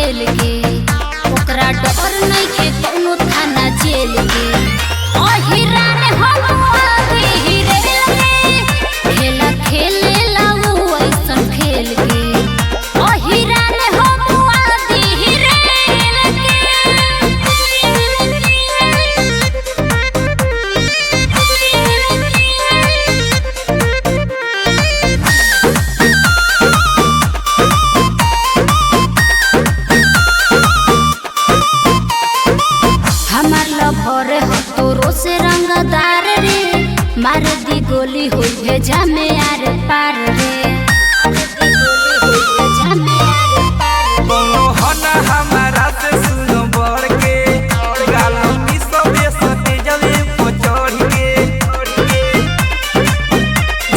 खेल के, ओकरा डर नहीं के कोनो थाना जेल के। अहिरा ने हम आगे हिरे खेला खेले लाऊ ऐसन खेल के। अहिरा ने हम आगे हिरे हमार लभर हो तोरो से रंगदार रे, मार दी गोली हो भेजा में यार पार रे। हमारा से सुनो बढ़ के गालों की सब सते जले को चढ़ के।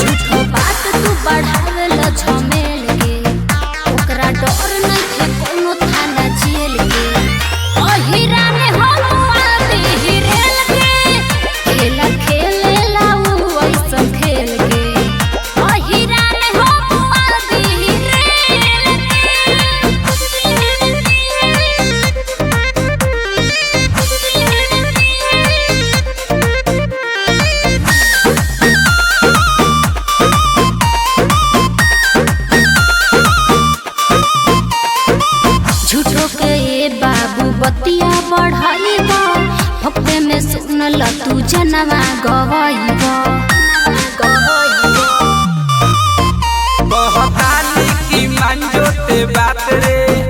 झूठो बात तू बढ़ावे ल झमेल के, ओकरा डर नहीं के कोनो थाना जेल के। अहिरा ने हम आगे हिरेल के, खेला खेले लाऊ ऐसन खेल के। अहिरा ने हम आगे हिरेल झूठो के ये बाबू बतिया बढ़ाइबा, हफ्ते में सुनल तू जनवा गवाइबा। कहतानी की मान जोते बात रे।